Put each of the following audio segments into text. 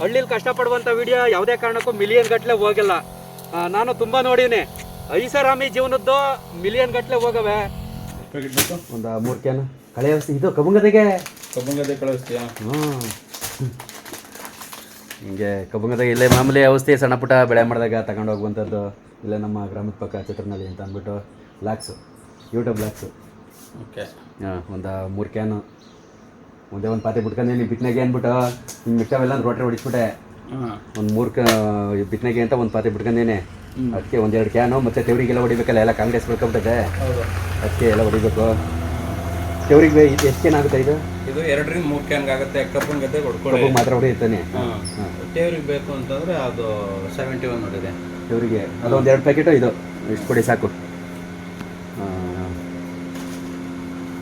ಹಳ್ಳಿಲಿ ಕಷ್ಟಪಡುವಂಥ ವಿಡಿಯೋ ಯಾವುದೇ ಕಾರಣಕ್ಕೂ ಮಿಲಿಯನ್ ಗಟ್ಟಲೆ ಹೋಗಿಲ್ಲ. ನಾನು ತುಂಬ ನೋಡೀನಿ. ಐಷಾರಾಮಿ ಜೀವನದ್ದು ಮಿಲಿಯನ್ ಗಟ್ಟಲೆ ಹೋಗವೆ. ಒಂದು 3 ಕ್ಯಾನ್ ಕಳೆ ಔಷಧಿ ಇದು ಕಬ್ಬುಂಗದೆಗೆ ಕಳೆ ಔಷಧಿಯಾ? ಹಿಂಗೆ ಕಬ್ಬುಂಗದಾಗ ಇಲ್ಲೇ ಮಾಮೂಲಿ ಔಷಧಿ ಸಣ್ಣ ಪುಟ್ಟ ಬೆಳೆ ಮಾಡಿದಾಗ ತಗೊಂಡು ಹೋಗುವಂಥದ್ದು. ಇಲ್ಲೇ ನಮ್ಮ ಗ್ರಾಮದ ಪಕ್ಕ ಚಿತ್ರನಳ್ಳಿ ಅಂತ ಅಂದ್ಬಿಟ್ಟು ಬ್ಲಾಕ್ಸು, ಯೂಟ್ಯೂಬ್ ಬ್ಲಾಕ್ಸು. ಓಕೆ. ಒಂದು 3 ಕ್ಯಾನು ಒಂದೇ ಒಂದು ಪಾತ್ರೆ ಬಿಟ್ಕೊಂಡೇನಿ ಬಿಟ್ನಾಗೆ ಅಂದ್ಬಿಟ್ಟು ಹಿಂಗೆ ಮಿಕ್ಕಾವೆಲ್ಲ ರೋಟ್ರಿ ಹೊಡಿಸ್ಬಿಟ್ಟೆ. ಒಂದು 3 ಬಿಟ್ನಾಗೆ ಅಂತ ಒಂದು ಪಾತ್ರೆ ಬಿಟ್ಕೊಂಡೇನೆ. ಅದಕ್ಕೆ 1-2 ಕ್ಯಾನು ಮತ್ತು ತೆವರಿಗೆಲ್ಲ ಹೊಡಿಬೇಕಲ್ಲ, ಎಲ್ಲ ಕಾಂಗ್ರೆಸ್ ಬೆಳ್ಕೊಬಿಟ್ಟದೆ. ಅದಕ್ಕೆ ಎಲ್ಲ ಹೊಡಿಬೇಕು. ತೆವರಿಗೆ ಎಷ್ಟು ಕ್ಯಾನ್ ಆಗುತ್ತೆ ಇದು? 2-3 ಕ್ಯಾನ್ ಆಗುತ್ತೆ. ಕಬ್ಬು ಗದ್ದೆ ಕಬ್ಬು ಮಾತ್ರ ಹೊಡಿಯುತ್ತಾನೆ. ತೆವರಿಗೆ ಬೇಕು ಅಂತಂದರೆ ಅದು 71 ನೋಡಿದೆ ತೆವರಿಗೆ. ಅದು 1-2 ಪ್ಯಾಕೆಟು ಇದು ಇಷ್ಟು ಕೊಡಿ ಸಾಕು.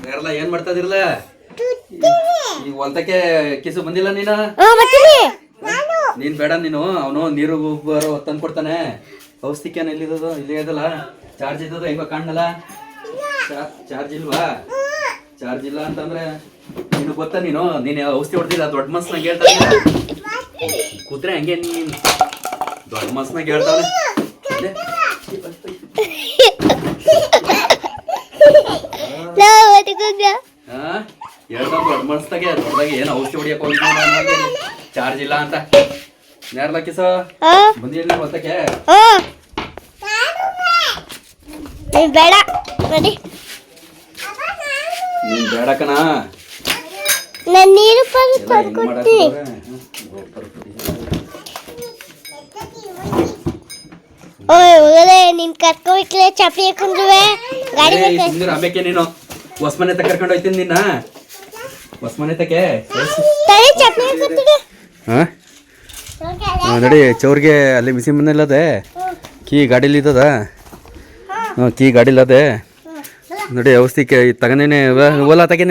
ಯಾರಲ್ಲ ಏನು ಮಾಡ್ತಾ ಇದಿರಲ್ಲ? ಈಗ ಹೊಲ್ತಕ್ಕೆ ಕಿಸು ಬಂದಿಲ್ಲ ನೀನು? ನೀನು ಬೇಡ, ನೀನು ಅವನು ನೀರು ಬರೋ ತಂದು ಕೊಡ್ತಾನೆ. ಔಷಧಿ ಕ್ಯಾನ್ ಎಲ್ಲಿರೋದು? ಇಲ್ಲೇ ಇದಲ್ಲ. ಚಾರ್ಜ್ ಇದ್ದದು ಹೆಂಗೋ ಕಾಣಲ್ಲ. ಚಾರ್ಜ್ ಇಲ್ವಾ? ಚಾರ್ಜ್ ಇಲ್ಲ ಅಂತಂದ್ರೆ ನೀನು ಗೊತ್ತಾ? ನೀನು ಔಷಧಿ ಹೊಡೆದಿಲ್ಲ. ದೊಡ್ಡ ಮನ್ಸ್ನಾಗ ಹೇಳ್ತಾನೆ ಕೂತ್ರೆ ಹಂಗೆ ನೀನು ದೊಡ್ಡ ಮನ್ಸ್ನಾಗ ಹೇಳ್ತಾನೆ. ಹೇಳ್ತಾನೆ ದೊಡ್ಡ ಮನ್ಸ್ನಾಗೆ ದೊಡ್ಡದಾಗಿ ಏನು ಔಷಧಿ ಹೊಡಿಯಕ್ಕೆ ಹೋಗಿ ಚಾರ್ಜ್ ಇಲ್ಲ ಅಂತ. ಯಾರಲ್ಲ ಕಿಸ ಬಂದಿಲ್ಲ ಹೊತ್ತಕ್ಕೆ? ಬೇಡ ನೀನ್ ಬೇಡಕನ. ನಾನು ನೀರು ಕೊಡ್ತೀನಿ. ನೀನ್ ಕರ್ಕೋಬೇಕಿಲ್ಲ ಚಪ್ಪಲಿ ಹಾಕೊಂಡ್ರುವೆ ಗಾಡಿ ಆಮೇಕೆ ನೀನು ಹೊಸ್ಮನೆ ತಕ್ಕ ಕರ್ಕೊಂಡು ಹೋಯ್ತೀನಿ ನಿನ್ನ ಹೊಸ್ಮನೆ ತಕ್ಕೆ. ನೋಡಿ ಚೌರ್ಗೆ ಅಲ್ಲಿ ಬಿಸಿ ಮನೆಯಲ್ಲದೆ ಕೀ ಗಾಡೀಲಿ ಇದ್ದದ. ಕೀ ಗಾಡಿಲದೆ ನೋಡಿ. ಔಷಧಿ ತಗೊಂಡೇನೆ ಓಲ ತಗೆ.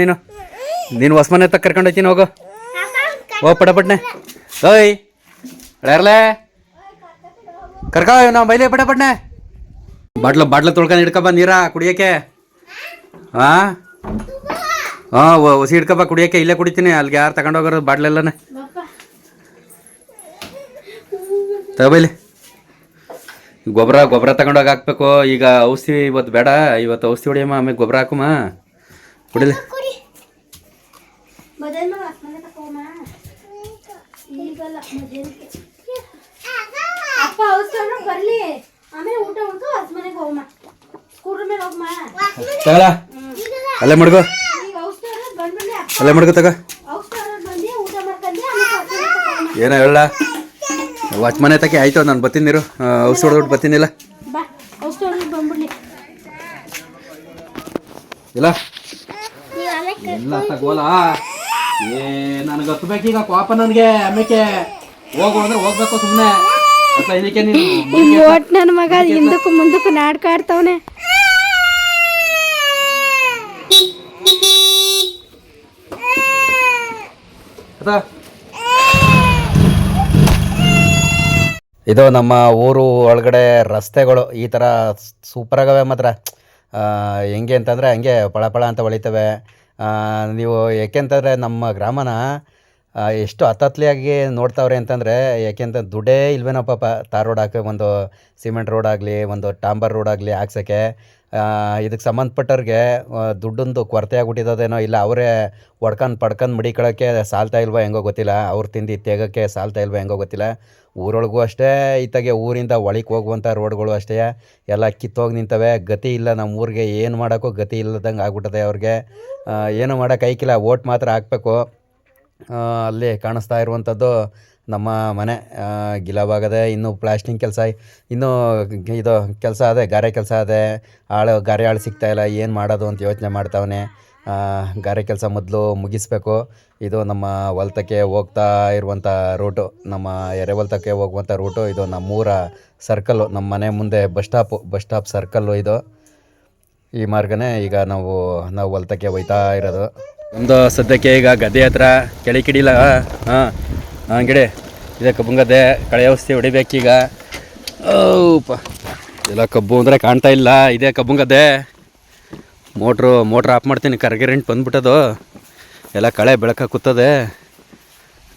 ನೀನು ಹೊಸ್ಮನೆ ತಕ್ಕ ಕರ್ಕೊಂಡು ಹೋಯ್ತೀನಿ. ಹೋಗು ಓ ಪಟಪಟ್ನೆ. ಓಯ್ ಯಾರಲೇ ಕರ್ಕ ನಾವು ಬೈಲಿ ಪಟಪಟ್ನೆ. ಬಾಟ್ಲು ತೊಳ್ಕೊಂಡು ಹಿಡ್ಕಬ್ಬ ನೀರ ಕುಡಿಯೋಕ್ಕೆ. ಹಾಂ ಹೊಸಿ ಹಿಡ್ಕಬ್ಬ ಕುಡಿಯೋಕ್ಕೆ. ಇಲ್ಲೇ ಕುಡಿತೀನಿ. ಅಲ್ಲಿಗೆ ಯಾರು ತಗೊಂಡೋಗೋರು ಬಾಟ್ಲೆಲ್ಲನೇ ತಗೊಬೈಲಿ. ಗೊಬ್ಬರ ತಗೊಂಡೋಗಿ ಹಾಕ್ಬೇಕು. ಈಗ ಔಷಧಿ ಇವತ್ತು ಬೇಡ. ಇವತ್ತು ಔಷಧಿ ಹೊಡಿಯಮ್ಮ, ಆಮೇಲೆ ಗೊಬ್ಬರ ಹಾಕಮ್ಮ. ಕುಡಿಲಿ. ತಗಲ ಅಲ್ಲೇ ಮಡ್ಗೋ, ಅಲ್ಲೇ ಮಡ್ಗೋ ತಗ. ಏನೋ ಹೇಳ ವಾಚ್ಮನೆ ತಕ್ಕೆ. ಆಯ್ತು ನಾನು ಬರ್ತೀನಿ. ನೀರು ಔಷಧಿ ಹೊಡ್ಬಿಟ್ಟು ಬರ್ತೀನಿಲ್ಲ ಇಲ್ಲ ಎಲ್ಲ ತಗೋಲ. ನನಗೆ ಹತ್ಬೇಕೀಗ ಪಾಪ. ನನಗೆ ಆಮೇಲೆ ಹೋಗು ಅಂದ್ರೆ ಹೋಗ್ಬೇಕು ಸುಮ್ಮನೆ. ಇದಕ್ಕೆ ನೀನು ನನ್ನ ಮಗ ಹಿಂದಕ್ಕೂ ಮುಂದಕ್ಕೂ ನಾಡ್ಕಾಡ್ತವನೆ. ಇದು ನಮ್ಮ ಊರು ಒಳಗಡೆ ರಸ್ತೆಗಳು ಈ ಥರ ಸೂಪರಾಗವೆ ಮಾತ್ರ. ಹೆಂಗೆ ಅಂತಂದರೆ ಹಂಗೆ ಪಳ ಅಂತ ಹೊಳಿತವೆ. ನೀವು ಏಕೆಂತಂದರೆ ನಮ್ಮ ಗ್ರಾಮನ ಎಷ್ಟು ಹತ್ತತ್ಲಿಯಾಗಿ ನೋಡ್ತಾವ್ರೆ ಅಂತಂದರೆ, ಯಾಕೆಂತ ದುಡ್ಡೇ ಇಲ್ವೇನೋ ಪಾಪ. ತಾರ್ ರೋಡ್ ಹಾಕಿ ಒಂದು ಸಿಮೆಂಟ್ ರೋಡ್ ಆಗಲಿ, ಒಂದು ಡಾಂಬರ್ ರೋಡ್ ಆಗಲಿ ಹಾಕ್ಸೋಕ್ಕೆ ಇದಕ್ಕೆ ಸಂಬಂಧಪಟ್ಟವ್ರಿಗೆ ದುಡ್ಡೊಂದು ಕೊರತೆ ಆಗ್ಬಿಟ್ಟಿದ್ದೇನೋ. ಇಲ್ಲ ಅವರೇ ಪಡ್ಕೊಂಡು ಮಡಿಕೊಳ್ಳೋಕ್ಕೆ ಸಾಲ್ತಾ ಇಲ್ವೋ ಹೆಂಗೋ ಗೊತ್ತಿಲ್ಲ. ಅವ್ರು ತಿಂದು ತೆಗೋಕ್ಕೆ ಸಾಲ್ತಾ ಇಲ್ವೋ ಹೆಂಗೋ ಗೊತ್ತಿಲ್ಲ. ಊರೊಳಗೂ ಅಷ್ಟೇ, ಈತಾಗೆ ಊರಿಂದ ಒಳಗೆ ಹೋಗುವಂಥ ರೋಡ್ಗಳು ಅಷ್ಟೇ ಎಲ್ಲ ಕಿತ್ತೋಗಿ ನಿಂತವೆ. ಗತಿ ಇಲ್ಲ ನಮ್ಮ ಊರಿಗೆ. ಏನು ಮಾಡೋಕ್ಕೂ ಗತಿ ಇಲ್ಲದಂಗೆ ಆಗ್ಬಿಟ್ಟದೆ ಅವ್ರಿಗೆ. ಏನೂ ಮಾಡೋಕ್ಕೆ ಐಕಿಲ್ಲ. ಓಟ್ ಮಾತ್ರ ಹಾಕಬೇಕು. ಅಲ್ಲಿ ಕಾಣಿಸ್ತಾ ಇರುವಂಥದ್ದು ನಮ್ಮ ಮನೆ ಗಿಲವಾಗದೆ. ಇನ್ನೂ ಪ್ಲಾಸ್ಟಿಂಗ್ ಕೆಲಸ, ಇನ್ನೂ ಇದು ಕೆಲಸ ಅದೇ, ಗಾರೆ ಕೆಲಸ ಅದೇ. ಗಾರೆ ಆಳು ಸಿಗ್ತಾಯಿಲ್ಲ. ಏನು ಮಾಡೋದು ಅಂತ ಯೋಚನೆ ಮಾಡ್ತಾವನೆ. ಗಾರೆ ಕೆಲಸ ಮೊದಲು ಮುಗಿಸ್ಬೇಕು. ಇದು ನಮ್ಮ ಹೊಲ್ತಕ್ಕೆ ಹೋಗ್ತಾ ಇರುವಂಥ ರೂಟು, ನಮ್ಮ ಎರೆಹೊಲ್ತಕ್ಕೆ ಹೋಗುವಂಥ ರೂಟು. ಇದು ನಮ್ಮೂರ ಸರ್ಕಲ್ಲು, ನಮ್ಮ ಮನೆ ಮುಂದೆ ಬಸ್ ಸ್ಟಾಪ್ ಸರ್ಕಲ್ಲು ಇದು. ಈ ಮಾರ್ಗನೇ ಈಗ ನಾವು ಹೊಲ್ತಕ್ಕೆ ಹೋಯ್ತಾ ಇರೋದು. ಒಂದು ಸದ್ಯಕ್ಕೆ ಈಗ ಗದ್ದೆ ಹತ್ರ ಕೆಳಿ ಕಿಡಿಲ್ಲ. ಹಾಂ ಗಿಡಿ ಇದೆ ಕಬ್ಬುಂಗದ್ದೆ. ಕಳೆ ಔಷಧಿ ಹೊಡಿಬೇಕೀಗ. ಓಪ ಎಲ್ಲ ಕಬ್ಬು ಅಂದರೆ ಕಾಣ್ತಾ ಇಲ್ಲ. ಇದೇ ಕಬ್ಬುಂಗದ್ದೆ. ಮೋಟ್ರ್ ಆಫ್ ಮಾಡ್ತೀನಿ. ಕರ್ಗೆರೆಂಟ್ ಬಂದ್ಬಿಟ್ಟದು. ಎಲ್ಲ ಕಳೆ ಬೆಳಕ ಕೂತದೆ.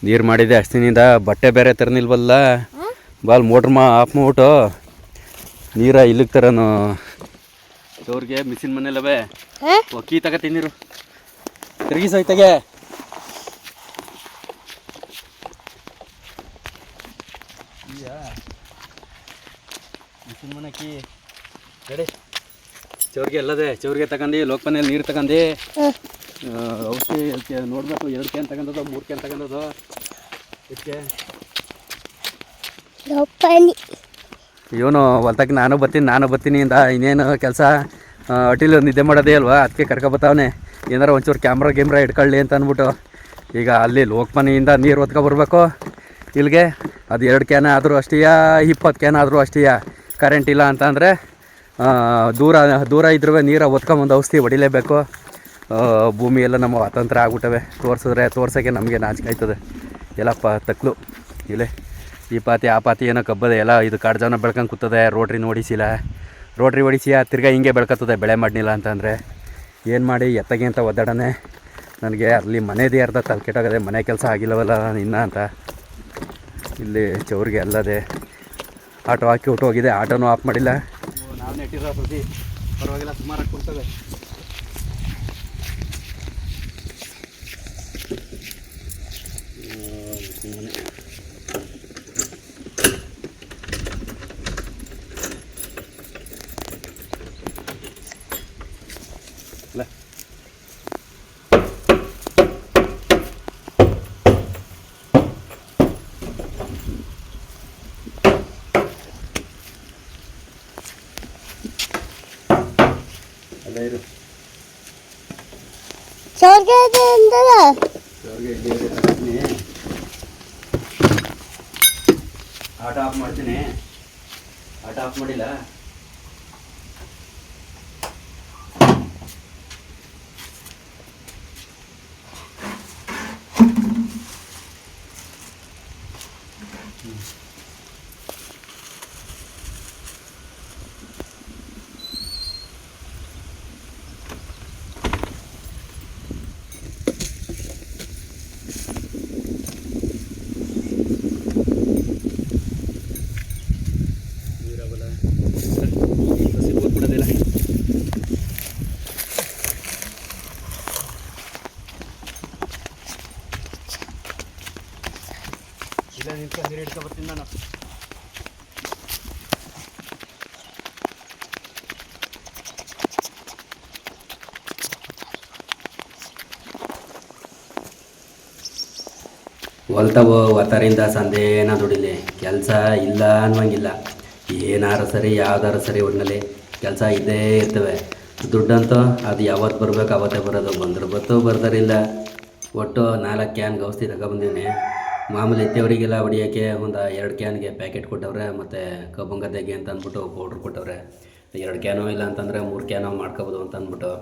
ನೀರು ಮಾಡಿದೆ ಅಷ್ಟಿನಿಂದ ಬಟ್ಟೆ ಬೇರೆ ತರನಿಲ್ವಲ್ಲ ಬಾಲ್ ಮೋಟ್ರ್ ಆಫ್ ಮಾಡ್ಬಿಟ್ಟು ನೀರ ಇಲ್ಲಿಗೆ ತರನು ಅವ್ರಿಗೆ ಮಿಷಿನ್ ಮನೆಯಲ್ಲವೇ ಕೀ ತಗತ್ತೀನಿ ನೀರು ತಿರುಗಿ ಸೈತಾಗೆ ಮಿಷಿನ್ ಮನೆ ಕೀ ರೆಡಿ ಚೌರಿಗೆ ಎಲ್ಲದೆ ಚೌರಿಗೆ ತಗೊಂಡು ಲೋಕಮನೆಯಲ್ಲಿ ನೀರು ತಗೊಂಡು ಔಷಧಿ ನೋಡಬೇಕು 2 ಕ್ಯಾನ್ ತಗೊಂಡದು 3 ಕ್ಯಾನ್ ತಗೊಂಡದು ಇದಕ್ಕೆ ಇವನು ಹೊಲ್ತಕ್ಕೆ ನಾನು ಬರ್ತೀನಿ ಇಂದ ಇನ್ನೇನು ಕೆಲಸ ಅಟಿಲಿ ನಿದ್ದೆ ಮಾಡೋದೇ ಅಲ್ವಾ ಅದಕ್ಕೆ ಕರ್ಕೊಬತ್ತಾವನೆ ಏನಾರು ಒಂಚೂರು ಕ್ಯಾಮ್ರಾ ಇಟ್ಕೊಳ್ಳಿ ಅಂತ ಅಂದ್ಬಿಟ್ಟು ಈಗ ಅಲ್ಲಿ ಲೋಕಮನೆಯಿಂದ ನೀರು ಹೊತ್ಕೊಬರ್ಬೇಕು ಇಲ್ಲಿಗೆ ಅದು 2 ಕ್ಯಾನ್ ಆದರೂ ಅಷ್ಟೇ 20 ಕ್ಯಾನ್ ಆದರೂ ಅಷ್ಟೇ ಕರೆಂಟ್ ಇಲ್ಲ ಅಂತಂದರೆ ದೂರ ಇದ್ರೂ ನೀರು ಹೊತ್ಕೊಂಬಂದು ಔಷಧಿ ಹೊಡಿಲೇಬೇಕು. ಭೂಮಿ ಎಲ್ಲ ನಮ್ಮ ಅತಂತ್ರ ಆಗ್ಬಿಟ್ಟವೆ ತೋರ್ಸೋಕ್ಕೆ ನಮಗೆ ನಾಚಿಕೆ ಆಯ್ತದೆ ಎಲ್ಲಪ್ಪ ತಕ್ಲು ಇಲ್ಲೇ ಈ ಪಾತಿ ಆ ಪಾತಿ ಏನೋ ಕಬ್ಬದೆ ಎಲ್ಲ ಇದು ಕಾಡ್ಜಾವನ ಬೆಳ್ಕೊಂಡು ಕೂತದೆ ರೋಟ್ರಿ ಹೊಡಿಸಿ ತಿರ್ಗಾ ಹಿಂಗೆ ಬೆಳ್ಕೊತದೆ ಬೆಳೆ ಮಾಡಲಿಲ್ಲ ಅಂತಂದರೆ ಏನು ಮಾಡಿ ಎತ್ತಗೆ ಅಂತ ಒದ್ದಾಡನೆ ನನಗೆ ಅಲ್ಲಿ ಮನೆದೇ ಅರ್ಧ ತಲೆ ಕೆಟ್ಟೋಗದೆ ಮನೆ ಕೆಲಸ ಆಗಿಲ್ಲವಲ್ಲ ಇನ್ನ ಅಂತ ಇಲ್ಲಿ ಚೌರಿಗೆ ಅಲ್ಲದೆ ಆಟೋ ಹಾಕಿ ಹೊಟ್ಟೋಗಿದೆ ಆಟೋನೂ ಆಫ್ ಮಾಡಿಲ್ಲ ನಾವು ನೆಟ್ಟಿರೋ ಪ್ರತಿ ಪರವಾಗಿಲ್ಲ ಸುಮಾರಾಗಿ ಕೊಡ್ತದೆ ಆಟ ಆಫ್ ಮಾಡ್ತೀನಿ ಆಟ ಆಫ್ ಮಾಡಿಲ್ಲ ನೀರು ಹಿಡ್ಕೊ ಬರ್ತೀನಿ ನಾನು ಹೊಲ್ತವೋ ಒತ್ತರಿಂದ ಸಂದೇನ ದುಡಿಲಿ ಕೆಲಸ ಇಲ್ಲ ಅನ್ನುವಂಗಿಲ್ಲ ಏನಾರು ಸರಿ ಯಾವ್ದಾರು ಸರಿ ಒಟ್ಟಿನಲ್ಲಿ ಕೆಲಸ ಇದ್ದೇ ಇರ್ತವೆ ದುಡ್ಡಂತೂ ಅದು ಯಾವತ್ತು ಬರಬೇಕು ಅವತ್ತೇ ಬರೋದು ಬಂದ್ರೆ ಬತ್ತು ಬರ್ದಾರಿಲ್ಲ ಒಟ್ಟು 4 ಕ್ಯಾನ್ ಔಷಧಿ ತಗೊಬಂದಿನಿ ಮಾಮೂಲಿ ಎತ್ತವರಿಗೆಲ್ಲ ಹೊಡಿಯೋಕ್ಕೆ ಒಂದು 2 ಕ್ಯಾನ್ಗೆ ಪ್ಯಾಕೆಟ್ ಕೊಟ್ಟವ್ರೆ ಮತ್ತು ಕಬ್ಬಂಗದ್ದೆಗೆ ಅಂತ ಅಂದ್ಬಿಟ್ಟು ಪೌಡ್ರ್ ಕೊಟ್ಟವ್ರೆ 2 ಕ್ಯಾನೋ ಇಲ್ಲ ಅಂತಂದರೆ 3 ಕ್ಯಾನೋ ಮಾಡ್ಕೋಬೋದು ಅಂತ ಅಂದ್ಬಿಟ್ಟು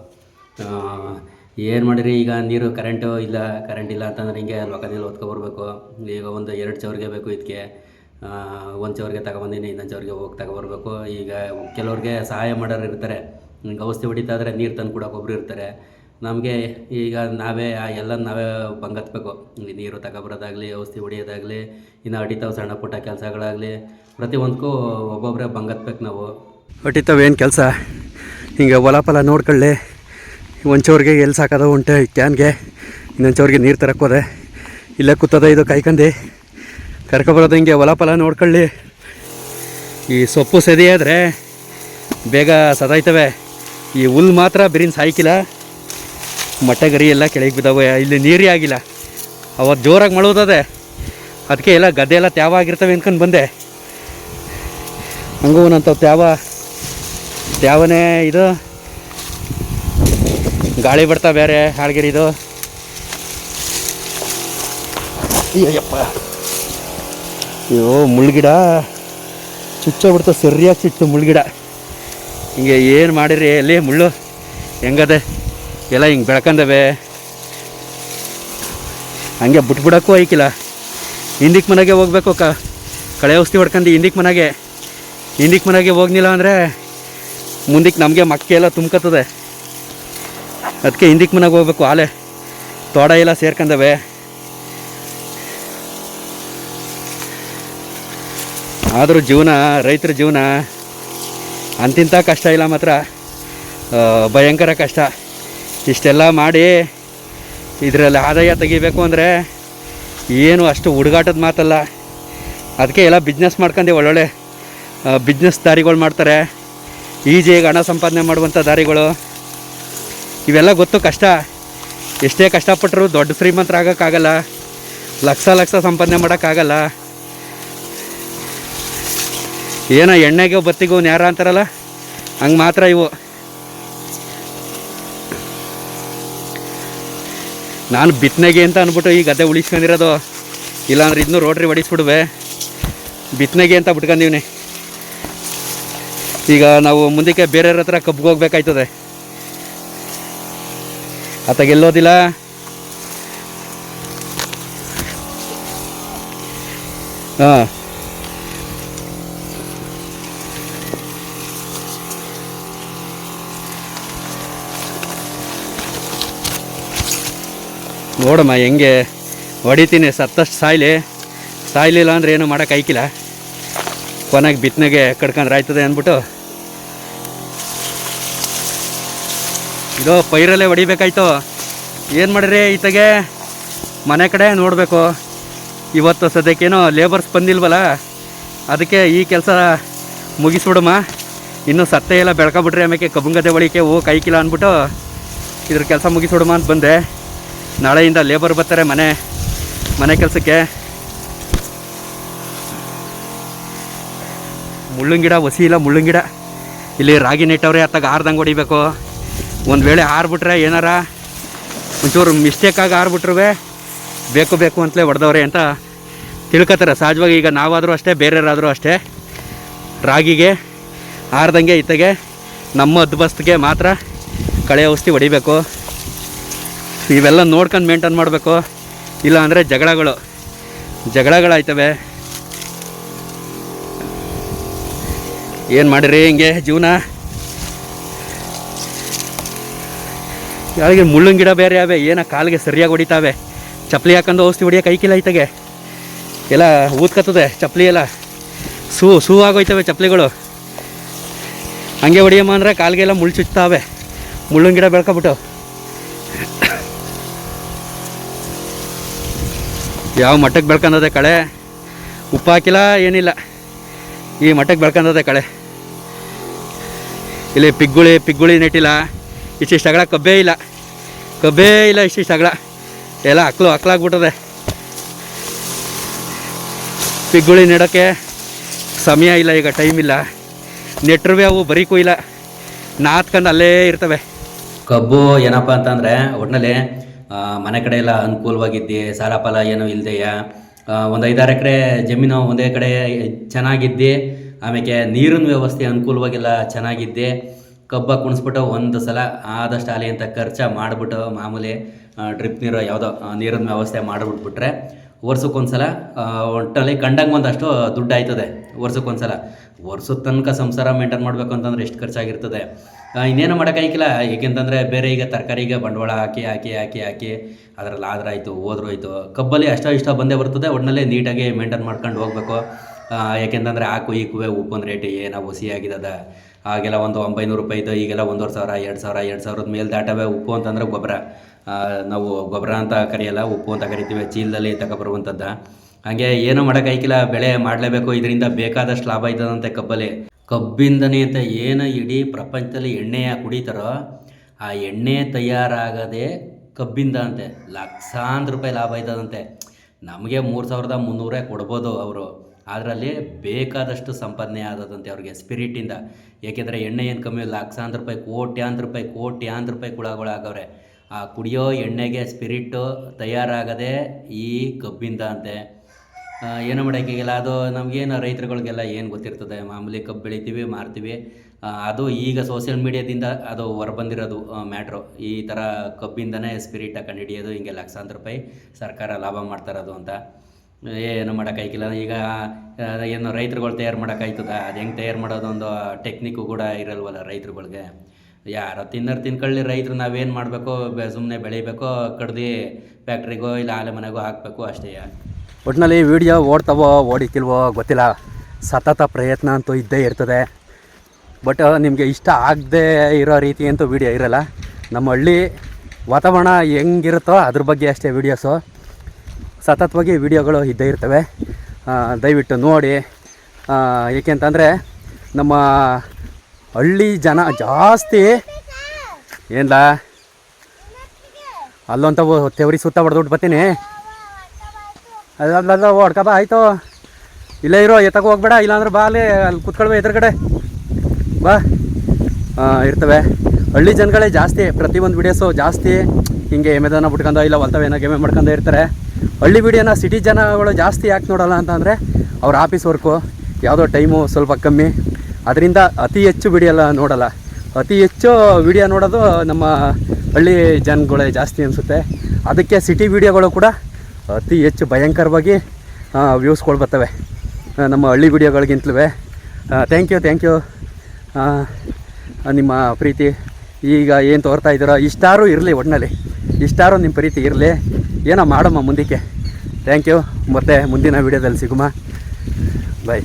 ಏನು ಮಾಡಿರಿ ಈಗ ನೀರು ಕರೆಂಟ್ ಇಲ್ಲ ಅಂತಂದ್ರೆ ಹಿಂಗೆ ಲೋಕದಲ್ಲಿ ಹೊತ್ಕೊಬರ್ಬೇಕು ಈಗ ಒಂದು 2 ಚೌರಿಗೆ ಬೇಕು ಇದಕ್ಕೆ 1 ಚೌರಿಗೆ ತಗೊಬಂದಿನಿ ಇನ್ನೊಂದು ಚೌರಿಗೆ ಹೋಗಿ ತಗೊಬರ್ಬೇಕು ಈಗ ಕೆಲವ್ರಿಗೆ ಸಹಾಯ ಮಾಡೋರು ಇರ್ತಾರೆ ಹಿಂಗೆ ಔಷಧಿ ಹೊಡಿತಾ ಇದ್ರೆ ನೀರು ತಂದು ಕೊಡೋಕೆ ಒಬ್ರು ಇರ್ತಾರೆ ನಮಗೆ ಈಗ ನಾವೇ ನಾವೇ ಬಂಗತ್ಬೇಕು ನೀರು ತಗೊಬರೋದಾಗಲಿ ಔಷಧಿ ಹೊಡಿಯೋದಾಗಲಿ ಇನ್ನು ಅಡಿತಾವೆ ಸಣ್ಣ ಪುಟ್ಟ ಕೆಲಸಗಳಾಗಲಿ ಪ್ರತಿಯೊಂದಕ್ಕೂ ಒಬ್ಬೊಬ್ಬರೇ ಬಂಗತ್ಬೇಕು ನಾವು ಅಡಿತಾವೇನು ಕೆಲಸ ಹಿಂಗೆ ಹೊಲ ನೋಡ್ಕೊಳ್ಳಿ ಒಂಚೂರಿಗೆ ಎಲ್ಲಿ ಸಾಕೋದು ಉಂಟು ಕ್ಯಾನ್ಗೆ ಇನ್ನೊಂದು ಚೌರಿಗೆ ನೀರು ತರಕ್ಕೋದೆ ಇಲ್ಲೇ ಕೂತದ ಇದು ಕಾಯ್ಕಂಡು ಕರ್ಕೊಬರೋದು ಹಿಂಗೆ ಹೊಲ ನೋಡ್ಕೊಳ್ಳಿ ಈ ಸೊಪ್ಪು ಸೆದೆಯಾದರೆ ಬೇಗ ಸದಾಯ್ತವೆ ಈ ಹುಲ್ಲು ಮಾತ್ರ ಬಿರಿನ್ ಸಾಯ್ಕಿಲ್ಲ ಮೊಟ್ಟೆ ಗರಿ ಎಲ್ಲ ಕೆಳಗೆ ಬಿದ್ದಾವೆ ಇಲ್ಲಿ ನೀರೇ ಆಗಿಲ್ಲ ಅವತ್ತು ಜೋರಾಗಿ ಮಳೋದದೆ ಅದಕ್ಕೆ ಎಲ್ಲ ಗದ್ದೆ ಎಲ್ಲ ತ್ಯಾವ ಆಗಿರ್ತವೆ ಅಂದ್ಕೊಂಡು ಬಂದೆ ಹಂಗೂ ನಂತವ್ ತ್ಯಾವನೇ ಇದು ಗಾಳಿ ಬರ್ತಾ ಬೇರೆ ಹಾಳ್ಗಿರಿದು ಅಯ್ಯಪ್ಪ ಅಯ್ಯೋ ಮುಳ್ಗಿಡ ಚುಚ್ಚೋಗ್ಬಿಡ್ತು ಸರಿಯಾಗಿ ಚುಚ್ಚು ಮುಳ್ಗಿಡ ಹಿಂಗೆ ಏನು ಮಾಡಿರಿ ಅಲ್ಲಿ ಮುಳ್ಳು ಹೆಂಗದೆ ಎಲ್ಲ ಹಿಂಗೆ ಬೆಳ್ಕೊಂಡವೆ ಹಂಗೆ ಬಿಟ್ಬಿಡೋಕ್ಕೂ ಐಕಿಲ್ಲ ಹಿಂದಿಕ್ ಮನೆಗೆ ಹೋಗ್ಬೇಕು ಕಳೆ ಔಷಧಿ ಹೊಡ್ಕೊಂಡು ಹಿಂದಿಕ್ ಮನೆಗೆ ಹೋಗ್ನಿಲ್ಲ ಅಂದರೆ ಮುಂದಕ್ಕೆ ನಮಗೆ ಮಕ್ಕೆ ಎಲ್ಲ ತುಂಬ್ಕೊತದೆ ಅದಕ್ಕೆ ಹಿಂದಿಕ್ ಮನೆಗೆ ಹೋಗ್ಬೇಕು ಆಲೆ ತೋಡ ಎಲ್ಲ ಸೇರ್ಕೊಂಡವೆ ಆದರೂ ಜೀವನ, ರೈತರ ಜೀವನ ಅಂತಿಂಥ ಕಷ್ಟ ಇಲ್ಲ ಮಾತ್ರ, ಭಯಂಕರ ಕಷ್ಟ. ಇಷ್ಟೆಲ್ಲ ಮಾಡಿ ಇದರಲ್ಲಿ ಆದಾಯ ತೆಗಿಬೇಕು ಅಂದರೆ ಏನು ಅಷ್ಟು ಹುಡುಗಾಟದ ಮಾತಲ್ಲ. ಅದಕ್ಕೆ ಎಲ್ಲ ಬಿಸ್ನೆಸ್ ಮಾಡ್ಕೊಂಡು ಒಳ್ಳೊಳ್ಳೆ ಬಿಸ್ನೆಸ್ ದಾರಿಗಳು ಮಾಡ್ತಾರೆ, ಈಜಿಯಾಗಿ ಹಣ ಸಂಪಾದನೆ ಮಾಡುವಂಥ ದಾರಿಗಳು. ಇವೆಲ್ಲ ಗೊತ್ತು ಕಷ್ಟ. ಎಷ್ಟೇ ಕಷ್ಟಪಟ್ಟರು ದೊಡ್ಡ ಶ್ರೀಮಂತರಾಗೋಕ್ಕಾಗಲ್ಲ, ಲಕ್ಷ ಲಕ್ಷ ಸಂಪಾದನೆ ಮಾಡೋಕ್ಕಾಗಲ್ಲ. ಏನೋ ಎಣ್ಣೆಗೆ ಬತ್ತಿಗೂ ನ್ಯಾರ ಅಂತಾರಲ್ಲ, ಹಂಗೆ ಮಾತ್ರ ಇವು. ನಾನು ಬಿತ್ತನೆಗೆ ಅಂತ ಅಂದ್ಬಿಟ್ಟು ಈ ಗದ್ದೆ ಉಳಿಸ್ಕೊಂಡಿರೋದು, ಇಲ್ಲಾಂದ್ರೆ ಇದನ್ನೂ ರೋಟ್ರಿ ಹೊಡಿಸ್ಬಿಡುವೆ. ಬಿತ್ತನೆಗೆ ಅಂತ ಬಿಟ್ಕೊಂಡಿವ್ನಿ. ಈಗ ನಾವು ಮುಂದಕ್ಕೆ ಬೇರೆಯವ್ರ ಹತ್ರ ಕಬ್ಬಿಗೆ ಹೋಗ್ಬೇಕಾಯ್ತದೆ, ಆತಗೆಲ್ಲೋದಿಲ್ಲ. ಹಾಂ, ನೋಡಮ್ಮ ಹೆಂಗೆ ಹೊಡಿತೀನಿ. ಸತ್ತಷ್ಟು ಸಾಯ್ಲಿಲ್ಲ ಅಂದರೆ ಏನು ಮಾಡೋಕ್ಕಾಯ್ಕಿಲ್ಲ. ಕೊನೆಗೆ ಬಿತ್ತನೆಗೆ ಕಡ್ಕೊಂಡ್ರೆ ಆಯ್ತದೆ ಅಂದ್ಬಿಟ್ಟು ಇದು ಪೈರಲ್ಲೇ ಹೊಡಿಬೇಕಾಯ್ತು. ಏನು ಮಾಡಿರಿ, ಈತಗೆ ಮನೆ ಕಡೆ ನೋಡಬೇಕು. ಇವತ್ತು ಸದ್ಯಕ್ಕೇನೋ ಲೇಬರ್ಸ್ ಬಂದಿಲ್ವಲ್ಲ, ಅದಕ್ಕೆ ಈ ಕೆಲಸ ಮುಗಿಸ್ಬಿಡಮ್ಮ. ಇನ್ನೂ ಸತ್ತೆ ಎಲ್ಲ ಬೆಳ್ಕೊಬಿಟ್ರೆ ಆಮೇಲೆ ಕಬ್ಬಂಗದೆ ಒಳಿಕೆ ಕಾಯ್ಕಿಲ್ಲ ಅಂದ್ಬಿಟ್ಟು ಇದ್ರ ಕೆಲಸ ಮುಗಿಸ್ಬಿಡಮ್ಮ ಅಂತ ಬಂದೆ. ನಾಳೆಯಿಂದ ಲೇಬರ್ ಬರ್ತಾರೆ ಮನೆ ಕೆಲಸಕ್ಕೆ. ಮುಳ್ಳಂಗಿಡ ಹೊಸಿ ಇಲ್ಲ, ಮುಳ್ಳಂಗಿಡ ಇಲ್ಲಿ ರಾಗಿ ನೆಟ್ಟವ್ರೆ, ಅತ್ತಾಗ ಆರ್ದಂಗೆ ಹೊಡಿಬೇಕು. ಒಂದು ವೇಳೆ ಆರ್ಬಿಟ್ರೆ ಏನಾರ ಒಂಚೂರು ಮಿಸ್ಟೇಕಾಗಿ ಆರ್ಬಿಟ್ರೂ ಬೇಕು ಅಂತಲೇ ಹೊಡೆದವ್ರೆ ಅಂತ ತಿಳ್ಕೊತಾರೆ ಸಹಜವಾಗಿ. ಈಗ ನಾವಾದರೂ ಅಷ್ಟೇ, ಬೇರೆಯವರಾದರೂ ಅಷ್ಟೇ, ರಾಗಿಗೆ ಆರ್ದಂಗೆ ಇತ್ತಗೆ ನಮ್ಮ ಹದ್ಬಸ್ತಿಗೆ ಮಾತ್ರ ಕಳೆ ಔಷಧಿ ಹೊಡಿಬೇಕು. ಇವೆಲ್ಲ ನೋಡ್ಕೊಂಡು ಮೇಂಟೈನ್ ಮಾಡಬೇಕು, ಇಲ್ಲ ಅಂದರೆ ಜಗಳಗಳಾಯ್ತವೆ. ಏನು ಮಾಡಿರಿ ಹಿಂಗೆ ಜೀವನ. ಯಾರಿಗೆ ಮುಳ್ಳಂಗಿಡ ಬೇರೆ ಅವೆ, ಏನೋ ಕಾಲಿಗೆ ಸರಿಯಾಗಿ ಹೊಡಿತಾವೆ. ಚಪ್ಪಲಿ ಹಾಕೊಂಡು ಔಷಧಿ ಹೊಡಿಯೋಕೆ ಐಕಿಲ್ಲ ಐತಗೆ, ಎಲ್ಲ ಊದ್ಕತ್ತದೆ ಚಪ್ಪಲಿ ಎಲ್ಲ, ಸೂ ಆಗೋಯ್ತವೆ ಚಪ್ಪಲಿಗಳು. ಹಂಗೆ ಹೊಡಿಯಮ್ಮ ಅಂದರೆ ಕಾಲಿಗೆಲ್ಲ ಮುಳ್ಳು ಚುಚ್ತಾವೆ, ಮುಳ್ಳಂಗಿಡ ಬೆಳ್ಕೊಬಿಟ್ಟು. ಯಾವ ಮಟ್ಟಕ್ಕೆ ಬೆಳ್ಕೊಂಡದೆ ಕಳೆ, ಉಪ್ಪು ಹಾಕಿಲ್ಲ ಏನಿಲ್ಲ, ಈ ಮಟ್ಟಕ್ಕೆ ಬೆಳ್ಕೊಂಡದೆ ಕಳೆ. ಇಲ್ಲಿ ಪಿಗ್ಗುಳಿ ನೆಟ್ಟಿಲ್ಲ, ಇಷ್ಟಿಷ್ಟು ಅಗಲ ಕಬ್ಬೇ ಇಲ್ಲ, ಇಷ್ಟಿಷ್ಟು ಅಗಲ ಎಲ್ಲ ಅಕ್ಲಾಗ್ಬಿಟ್ಟದೆ. ಪಿಗ್ಗುಳಿ ನೆಡೋಕ್ಕೆ ಸಮಯ ಇಲ್ಲ, ಈಗ ಟೈಮ್ ಇಲ್ಲ. ನೆಟ್ಟರು ಅವು ಬರೀಕೂ ಇಲ್ಲ, ನಾತ್ಕೊಂಡು ಅಲ್ಲೇ ಇರ್ತವೆ. ಕಬ್ಬು ಏನಪ್ಪ ಅಂತಂದರೆ ಒಟ್ಟಿನಲ್ಲಿ ಮನೆ ಕಡೆ ಎಲ್ಲ ಅನುಕೂಲವಾಗಿದ್ದೆ, ಸಾಲ ಫಲ ಏನೂ ಇಲ್ಲದೆಯ ಒಂದು 5-6 ಎಕರೆ ಜಮೀನು ಒಂದೇ ಕಡೆ ಚೆನ್ನಾಗಿದ್ದೆ. ಆಮೇಲೆ ನೀರಿನ ವ್ಯವಸ್ಥೆ ಅನುಕೂಲವಾಗಿಲ್ಲ ಚೆನ್ನಾಗಿದ್ದೆ. ಕಬ್ಬ ಕುಣಿಸ್ಬಿಟ್ಟು ಒಂದು ಸಲ ಆದಷ್ಟು ಆಲಿ ಅಂತ ಖರ್ಚು ಮಾಡಿಬಿಟ್ಟು ಮಾಮೂಲಿ ಡ್ರಿಪ್ ನೀರು ಯಾವುದೋ ನೀರಿನ ವ್ಯವಸ್ಥೆ ಮಾಡಿಬಿಟ್ಬಿಟ್ರೆ ವರ್ಷಕ್ಕೊಂದ್ಸಲ ಒಟ್ಟಲ್ಲಿ ಕಂಡಂಗೆ ಒಂದಷ್ಟು ದುಡ್ಡು ಆಯ್ತದೆ. ವರ್ಷಕ್ಕೊಂದ್ಸಲ, ವರ್ಷದ ತನಕ ಸಂಸಾರ ಮೇಂಟೈನ್ ಮಾಡಬೇಕು ಅಂತಂದ್ರೆ ಎಷ್ಟು ಖರ್ಚಾಗಿರ್ತದೆ. ಇನ್ನೇನು ಮಾಡೋಕ್ಕಾಯ್ಕಿಲ್ಲ, ಏಕೆಂತಂದರೆ ಬೇರೆ ಈಗ ತರಕಾರಿಗೆ ಬಂಡವಾಳ ಹಾಕಿ ಅದರಲ್ಲಿ ಆದ್ರಾಯ್ತು ಹೋದ್ರೋಯ್ತು. ಕಬ್ಬಲ್ಲಿ ಅಷ್ಟೋ ಬಂದೇ ಬರ್ತದೆ. ಒಟ್ಟಿನಲ್ಲಿ ನೀಟಾಗಿ ಮೇಂಟೈನ್ ಮಾಡ್ಕೊಂಡು ಹೋಗ್ಬೇಕು. ಏಕೆಂತಂದರೆ ಈಕುವೆ ಉಪ್ಪಿನ ರೇಟ್ ಏನೋ ಹೊಸಿಯಾಗಿದ್ದದ. ಆಗೆಲ್ಲ ಒಂದು 900 ರೂಪಾಯಿದು, ಈಗೆಲ್ಲ 1,500, 2,000 ಮೇಲೆ ದಾಟವೆ. ಉಪ್ಪು ಅಂತಂದರೆ ಗೊಬ್ಬರ, ನಾವು ಗೊಬ್ಬರ ಅಂತ ಕರೆಯಲ್ಲ, ಉಪ್ಪು ಅಂತ ಕರಿತೀವಿ. ಚೀಲದಲ್ಲಿ ತಗೊಬರುವಂಥದ್ದು. ಹಾಗೆ ಏನೂ ಮಾಡೋಕ್ಕಾಯ್ಕಿಲ್ಲ, ಬೆಳೆ ಮಾಡಲೇಬೇಕು. ಇದರಿಂದ ಬೇಕಾದಷ್ಟು ಲಾಭ ಇದ್ದದಂತೆ ಕಬ್ಬಲ್ಲಿ. ಕಬ್ಬಿಂದನೇ ಅಂತ ಏನು ಇಡೀ ಪ್ರಪಂಚದಲ್ಲಿ ಎಣ್ಣೆ ಕುಡಿತಾರೋ ಆ ಎಣ್ಣೆ ತಯಾರಾಗದೆ ಕಬ್ಬಿಂದ ಅಂತೆ ಲಕ್ಷಾಂತರ ರೂಪಾಯಿ ಲಾಭ ಇದ್ದದಂತೆ. ನಮಗೆ 3,300 ಕೊಡ್ಬೋದು ಅವರು, ಅದರಲ್ಲಿ ಬೇಕಾದಷ್ಟು ಸಂಪಾದನೆ ಆದದಂತೆ ಅವ್ರಿಗೆ ಸ್ಪಿರಿಟಿಂದ. ಏಕೆಂದರೆ ಎಣ್ಣೆ ಏನು ಕಮ್ಮಿ, ಲಕ್ಷಾಂತರ ರೂಪಾಯಿ, ಕೋಟ್ಯಾಂತರ ರೂಪಾಯಿ ಕುಳಗಳಾಗವ್ರೆ. ಆ ಕುಡಿಯೋ ಎಣ್ಣೆಗೆ ಸ್ಪಿರಿಟ್ಟು ತಯಾರಾಗದೆ ಈ ಕಬ್ಬಿಂದ ಅಂತೆ. ಏನು ಮಾಡೋಕ್ಕಾಗಿಲ್ಲ. ಅದು ನಮಗೇನು ರೈತರುಗಳಿಗೆಲ್ಲ ಏನು ಗೊತ್ತಿರ್ತದೆ, ಮಾಮೂಲಿ ಕಬ್ಬು ಬೆಳಿತೀವಿ ಮಾರ್ತೀವಿ. ಅದು ಈಗ ಸೋಷಿಯಲ್ ಮೀಡಿಯಾದಿಂದ ಅದು ಹೊರಬಂದಿರೋದು ಮ್ಯಾಟ್ರು. ಈ ಥರ ಕಬ್ಬಿಂದನೇ ಸ್ಪಿರಿಟ್ ಕಂಡು ಹಿಡಿಯೋದು, ಹಿಂಗೆ ಲಕ್ಷಾಂತರ ರೂಪಾಯಿ ಸರ್ಕಾರ ಲಾಭ ಮಾಡ್ತಾರದು ಅಂತ. ಏನು ಮಾಡೋಕ್ಕಾಯ್ಕಿಲ್ಲ. ಈಗ ಏನು ರೈತರುಗಳು ತಯಾರು ಮಾಡೋಕ್ಕಾಯ್ತದ? ಅದು ಹೆಂಗೆ ತಯಾರು ಮಾಡೋದು ಒಂದು ಟೆಕ್ನಿಕ್ಕು ಕೂಡ ಇರಲ್ವಲ್ಲ ರೈತರುಗಳಿಗೆ. ಯಾರೋ ತಿನ್ಕೊಳ್ಳಿ ರೈತರು. ನಾವೇನು ಮಾಡಬೇಕು, ಸುಮ್ಮನೆ ಬೆಳಿಬೇಕು, ಕಡ್ದು ಫ್ಯಾಕ್ಟ್ರಿಗೋ ಇಲ್ಲ ಆಲೆ ಮನೆಗೋ ಹಾಕಬೇಕು ಅಷ್ಟೇ. ಒಟ್ಟಿನಲ್ಲಿ ವೀಡಿಯೋ ಓಡ್ತಾವೋ ಓಡಿಕ್ಕಿಲ್ವೋ ಗೊತ್ತಿಲ್ಲ. ಸತತ ಪ್ರಯತ್ನ ಅಂತೂ ಇದ್ದೇ ಇರ್ತದೆ. ಬಟ್ ನಿಮಗೆ ಇಷ್ಟ ಆಗದೆ ಇರೋ ರೀತಿ ಅಂತೂ ವೀಡಿಯೋ ಇರೋಲ್ಲ. ನಮ್ಮ ಹಳ್ಳಿ ವಾತಾವರಣ ಹೆಂಗಿರುತ್ತೋ ಅದ್ರ ಬಗ್ಗೆ ಅಷ್ಟೇ ವೀಡಿಯೋಸು. ಸತತವಾಗಿ ವೀಡಿಯೋಗಳು ಇದ್ದೇ ಇರ್ತವೆ. ದಯವಿಟ್ಟು ನೋಡಿ. ಏಕೆಂತಂದರೆ ನಮ್ಮ ಹಳ್ಳಿ ಜನ ಜಾಸ್ತಿ ಏನಿಲ್ಲ ಅಲ್ಲೊಂತ ತೆವರಿ ಸುತ್ತ ಹೊಡೆದ್ಬಿಟ್ಟು ಬರ್ತೀನಿ. ಅಲ್ಲ ಹೊಡ್ಕಬ ಆಯಿತು. ಇಲ್ಲೇ ಇರೋ ಎತ್ತಕ್ಕೆ ಹೋಗ್ಬೇಡ, ಇಲ್ಲಾಂದ್ರೆ ಬಾ ಅಲ್ಲಿ ಕೂತ್ಕೊಳ್ಬೇ ಎದುರುಗಡೆ ಬಾ. ಇರ್ತವೆ ಹಳ್ಳಿ ಜನಗಳೇ ಜಾಸ್ತಿ. ಪ್ರತಿಯೊಂದು ವೀಡಿಯೋಸು ಜಾಸ್ತಿ ಹಿಂಗೆ ಎಮೆದನ ಬಿಟ್ಕೊಂಡು ಇಲ್ಲ ಹೊಲ್ತವೇನೋ ಗೆಮೆ ಮಾಡ್ಕೊಂಡು ಇರ್ತಾರೆ. ಹಳ್ಳಿ ವೀಡಿಯೋನ ಸಿಟಿ ಜನಗಳು ಜಾಸ್ತಿ ಯಾಕೆ ನೋಡೋಲ್ಲ ಅಂತಂದರೆ ಅವ್ರ ಆಫೀಸ್ ವರ್ಕು, ಯಾವುದೋ ಟೈಮು ಸ್ವಲ್ಪ ಕಮ್ಮಿ, ಅದರಿಂದ ಅತಿ ಹೆಚ್ಚು ವೀಡಿಯೋ ಎಲ್ಲ ನೋಡೋಲ್ಲ. ಅತಿ ಹೆಚ್ಚು ವೀಡಿಯೋ ನೋಡೋದು ನಮ್ಮ ಹಳ್ಳಿ ಜನಗಳೇ ಜಾಸ್ತಿ ಅನಿಸುತ್ತೆ. ಅದಕ್ಕೆ ಸಿಟಿ ವೀಡಿಯೋಗಳು ಕೂಡ ಅತಿ ಹೆಚ್ಚು ಭಯಂಕರವಾಗಿ ವ್ಯೂಸ್ಗಳು ಬರ್ತವೆ ನಮ್ಮ ಹಳ್ಳಿ ವೀಡಿಯೋಗಳಿಗಿಂತಲೂ. ಥ್ಯಾಂಕ್ ಯು ನಿಮ್ಮ ಪ್ರೀತಿ. ಈಗ ಏನು ತೋರ್ತಾ ಇದ್ದೀರೋ ಇಷ್ಟಾರು ಇರಲಿ, ಒಟ್ಟಿನಲ್ಲಿ ಇಷ್ಟಾರು ನಿಮ್ಮ ಪ್ರೀತಿ ಇರಲಿ. ಏನೋ ಮಾಡಮ್ಮ ಮುಂದಕ್ಕೆ. Thank you. ಮತ್ತೆ ಮುಂದಿನ ವೀಡಿಯೋದಲ್ಲಿ ಸಿಗುಮ. ಬಾಯ್.